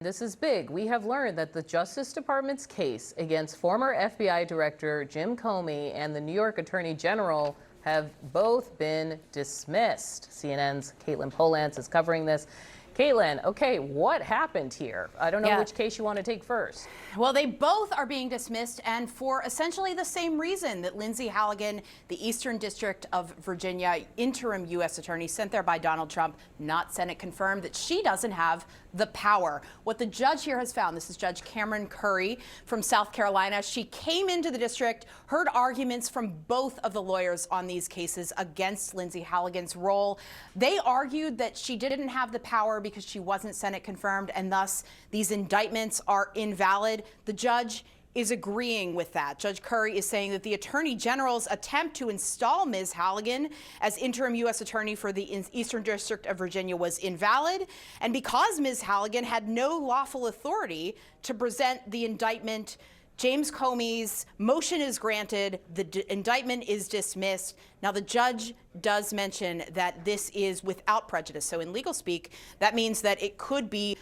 This is big. We have learned that the Justice Department's case against former FBI Director Jim Comey and the New York Attorney General have both been dismissed. CNN's Caitlin Polantz is covering this. Caitlin, okay, what happened here? I don't know which case you want to take first. Well, they both are being dismissed, and for essentially the same reason that Lindsay Halligan, the Eastern District of Virginia interim U.S. attorney sent there by Donald Trump, not Senate confirmed, that she doesn't have the power. What the judge here has found, this is Judge Cameron Curry from South Carolina. She came into the district, heard arguments from both of the lawyers on these cases against Lindsay Halligan's role. They argued that she didn't have the power because she wasn't Senate confirmed, and thus these indictments are invalid. The judge is agreeing with that. Judge Curry is saying that the Attorney General's attempt to install Ms. Halligan as interim U.S. attorney for the Eastern District of Virginia was invalid. And because Ms. Halligan had no lawful authority to present the indictment, James Comey's motion is granted, the indictment is dismissed. Now, the judge does mention that this is without prejudice. So in legal speak, that means that it could be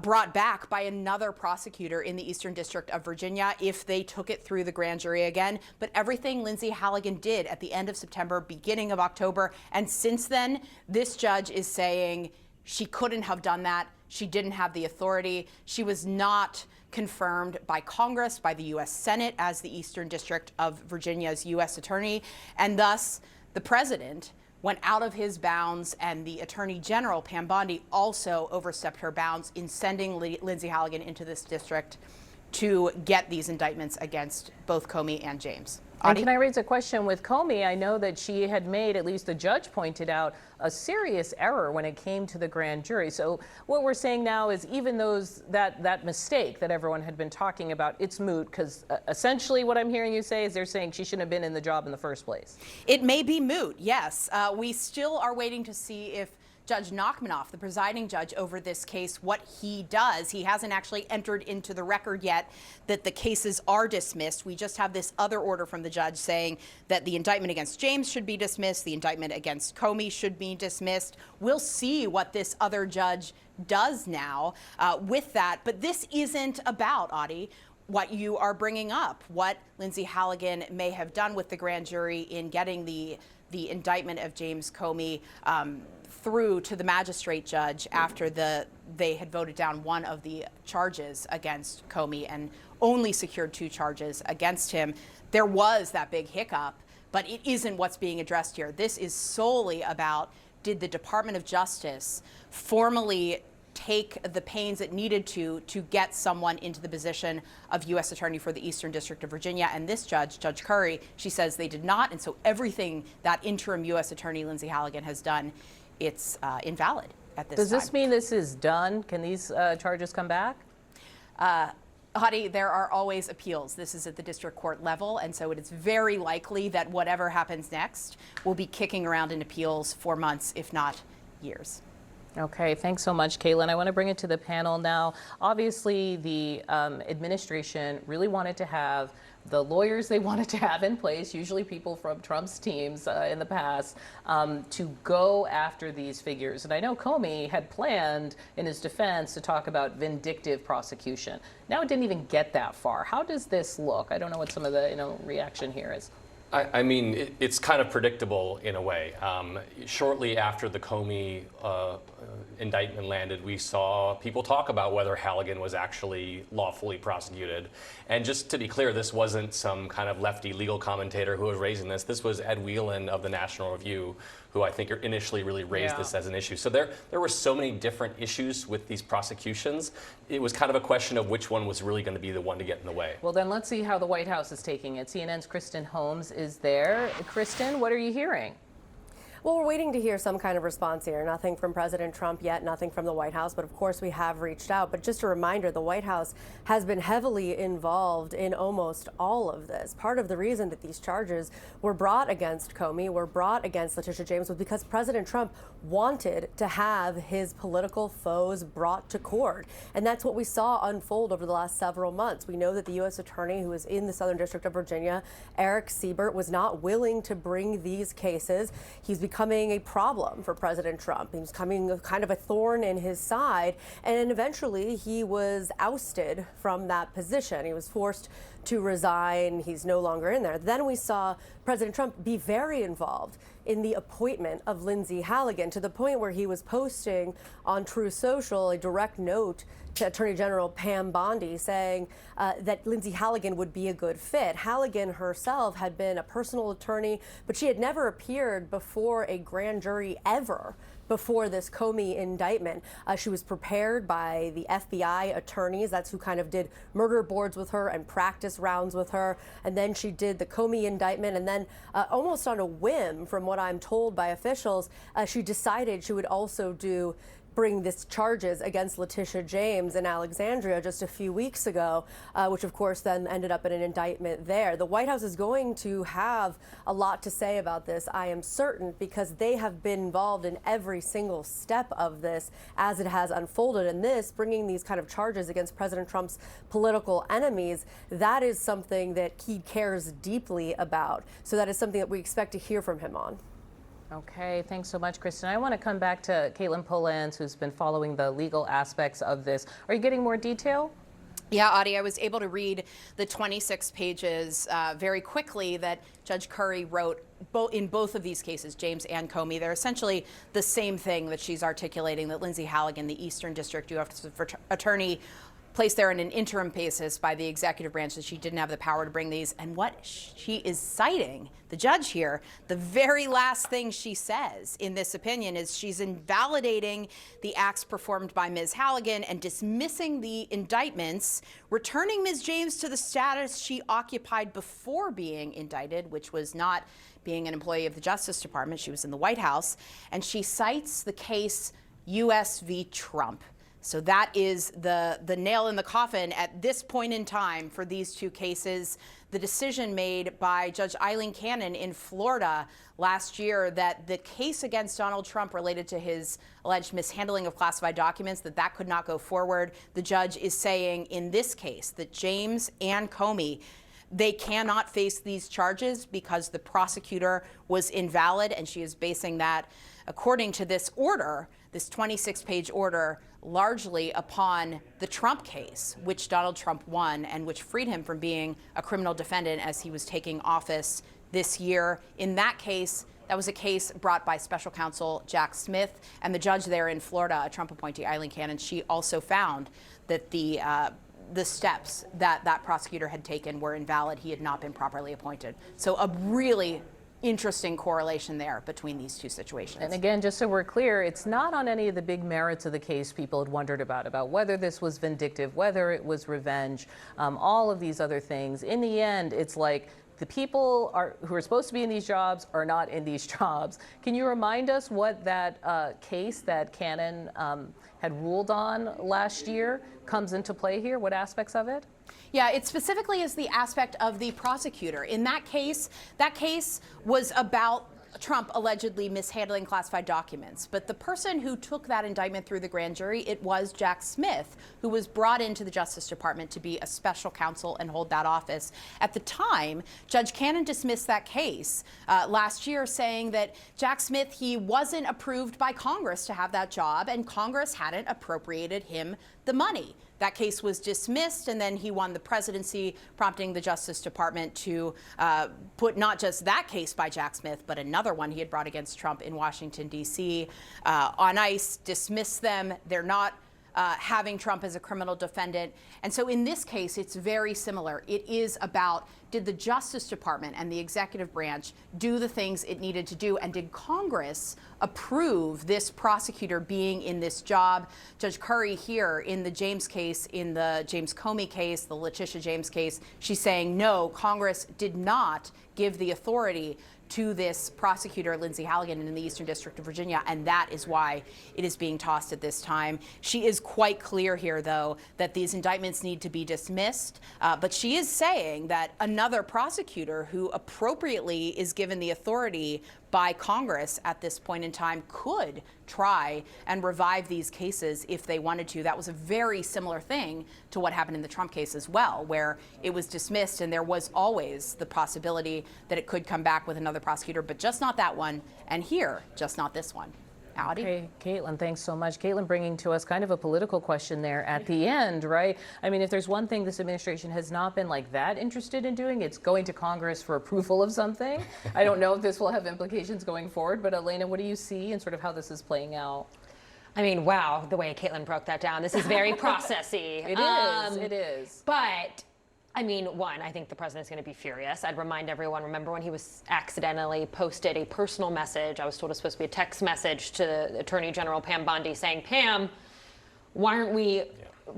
brought back by another prosecutor in the Eastern District of Virginia if they took it through the grand jury again. But everything Lindsay Halligan did at the end of September, beginning of October, and since then, this judge is saying she couldn't have done that. She didn't have the authority. She was not confirmed by Congress, by the U.S. Senate as the Eastern District of Virginia's U.S. attorney, and thus the president went out of his bounds, and the Attorney General, Pam Bondi, also overstepped her bounds in sending Lindsay Halligan into this district to get these indictments against both Comey and James. And can I raise a question with Comey? I know that she had made, at least the judge pointed out, a serious error when it came to the grand jury. So what we're saying now is even that mistake that everyone had been talking about, it's moot, because essentially what I'm hearing you say is they're saying she shouldn't have been in the job in the first place. It may be moot, yes. We still are waiting to see if Judge Nachmanoff, the presiding judge over this case, what he does. He hasn't actually entered into the record yet that the cases are dismissed. We just have this other order from the judge saying that the indictment against James should be dismissed, the indictment against Comey should be dismissed. We'll see what this other judge does now with that. But this isn't about, Audie, what you are bringing up, what Lindsay Halligan may have done with the grand jury in getting the indictment of James Comey through to the magistrate judge after they had voted down one of the charges against Comey and only secured 2 charges against him. There was that big hiccup, but it isn't what's being addressed here. This is solely about, did the Department of Justice formally take the pains it needed to get someone into the position of U.S. Attorney for the Eastern District of Virginia. And this judge, Judge Curry, she says they did not. And so everything that interim U.S. Attorney Lindsay Halligan has done, it's invalid at this time. Does this mean this is done? Can these charges come back? Hadi, there are always appeals. This is at the district court level, and so it is very likely that whatever happens next will be kicking around in appeals for months, if not years. Okay, thanks so much, Caitlin. I want to bring it to the panel now. Obviously, the administration really wanted to have the lawyers they wanted to have in place, usually people from Trump's teams in the past, to go after these figures. And I know Comey had planned in his defense to talk about vindictive prosecution. Now it didn't even get that far. How does this look? I don't know what some of the reaction here is. I mean, it's kind of predictable in a way. Shortly after the Comey indictment landed, we saw people talk about whether Halligan was actually lawfully prosecuted. And just to be clear, this wasn't some kind of lefty legal commentator who was raising this. This was Ed Whelan of the National Review, who I think initially really raised this as an issue. So there were so many different issues with these prosecutions. It was kind of a question of which one was really going to be the one to get in the way. Well, then let's see how the White House is taking it. CNN's Kristen Holmes is there. Kristen, what are you hearing? Well, we're waiting to hear some kind of response here. Nothing from President Trump yet, nothing from the White House, but of course we have reached out. But just a reminder, the White House has been heavily involved in almost all of this. Part of the reason that these charges were brought against Comey, were brought against Letitia James, was because President Trump wanted to have his political foes brought to court. And that's what we saw unfold over the last several months. We know that the U.S. Attorney who is in the Southern District of Virginia, Eric Siebert, was not willing to bring these cases. He's become becoming a problem for President Trump. He was becoming kind of a thorn in his side, and eventually he was ousted from that position. He was forced to resign. He's no longer in there. Then we saw President Trump be very involved in the appointment of Lindsey Halligan, to the point where he was posting on Truth Social a direct note to Attorney General Pam Bondi saying that Lindsey Halligan would be a good fit. Halligan herself had been a personal attorney, but she had never appeared before a grand jury ever before this Comey indictment. She was prepared by the FBI attorneys. That's who kind of did murder boards with her and practice rounds with her. And then she did the Comey indictment. And then almost on a whim, from what I'm told by officials, she decided she would also bring this charges against Letitia James in Alexandria just a few weeks ago, which of course then ended up in an indictment there. The White House is going to have a lot to say about this, I am certain, because they have been involved in every single step of this as it has unfolded. And this, bringing these kind of charges against President Trump's political enemies, that is something that he cares deeply about. So that is something that we expect to hear from him on. Okay, thanks so much, Kristen. I want to come back to Caitlin Polans, who's been following the legal aspects of this. Are you getting more detail? Yeah, Audie, I was able to read the 26 pages very quickly that Judge Curry wrote in both of these cases, James and Comey. They're essentially the same thing that she's articulating, that Lindsey Halligan, the Eastern District U.S. Attorney, placed there on an interim basis by the executive branch, that she didn't have the power to bring these. And what she is citing, the judge here, the very last thing she says in this opinion is she's invalidating the acts performed by Ms. Halligan and dismissing the indictments, returning Ms. James to the status she occupied before being indicted, which was not being an employee of the Justice Department. She was in the White House. And she cites the case U.S. v. Trump. So that is the nail in the coffin at this point in time for these two cases. The decision made by Judge Eileen Cannon in Florida last year that the case against Donald Trump related to his alleged mishandling of classified documents, that could not go forward. The judge is saying in this case that James and Comey, they cannot face these charges because the prosecutor was invalid, and she is basing that, according to this order, this 26-page order, largely upon the Trump case, which Donald Trump won and which freed him from being a criminal defendant as he was taking office this year. In that case, that was a case brought by special counsel Jack Smith, and the judge there in Florida, a Trump appointee, Eileen Cannon, she also found that the steps that prosecutor had taken were invalid. He had not been properly appointed. So a really interesting correlation there between these two situations. And again, just so we're clear, it's not on any of the big merits of the case people had wondered about whether this was vindictive, whether it was revenge, all of these other things. In the end, it's like the people who are supposed to be in these jobs are not in these jobs. Can you remind us what that case that Cannon had ruled on last year comes into play here? What aspects of it? Yeah, it specifically is the aspect of the prosecutor. In that case was about Trump allegedly mishandling classified documents. But the person who took that indictment through the grand jury, it was Jack Smith, who was brought into the Justice Department to be a special counsel and hold that office. At the time, Judge Cannon dismissed that case last year, saying that Jack Smith, he wasn't approved by Congress to have that job, and Congress hadn't appropriated him the money. That case was dismissed, and then he won the presidency, prompting the Justice Department to put not just that case by Jack Smith, but another one he had brought against Trump in Washington, D.C. On ice, dismiss them. They're not having Trump as a criminal defendant. And so in this case, it's very similar. It is about, did the Justice Department and the executive branch do the things it needed to do? And did Congress approve this prosecutor being in this job? Judge Curry here in the James case, in the James Comey case, the Letitia James case, she's saying, no, Congress did not give the authority to this prosecutor, Lindsey Halligan, in the Eastern District of Virginia, and that is why it is being tossed at this time. She is quite clear here, though, that these indictments need to be dismissed, but she is saying that another prosecutor who appropriately is given the authority by Congress at this point in time could try and revive these cases if they wanted to. That was a very similar thing to what happened in the Trump case as well, where it was dismissed and there was always the possibility that it could come back with another prosecutor, but just not that one, and here, just not this one. Howdy. Okay, Caitlin, thanks so much. Caitlin bringing to us kind of a political question there at the end, right? I mean, if there's one thing this administration has not been like that interested in doing, it's going to Congress for approval of something. I don't know if this will have implications going forward, but Elena, what do you see and sort of how this is playing out? I mean, wow, the way Caitlin broke that down. This is very processy. It is. But I mean, one, I think the president's going to be furious. I'd remind everyone, remember when he was accidentally posted a personal message, I was told it was supposed to be a text message to Attorney General Pam Bondi saying, Pam, why aren't we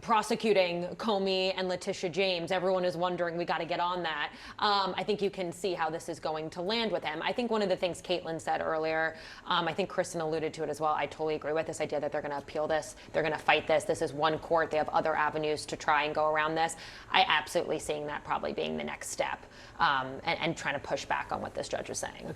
prosecuting Comey and Letitia James? Everyone is wondering, we got to get on that. I think you can see how this is going to land with him. I think one of the things Caitlin said earlier, I think Kristen alluded to it as well, I totally agree with this idea that they're going to appeal this, they're going to fight this. This is one court, they have other avenues to try and go around this. I absolutely seeing that probably being the next step and trying to push back on what this judge is saying.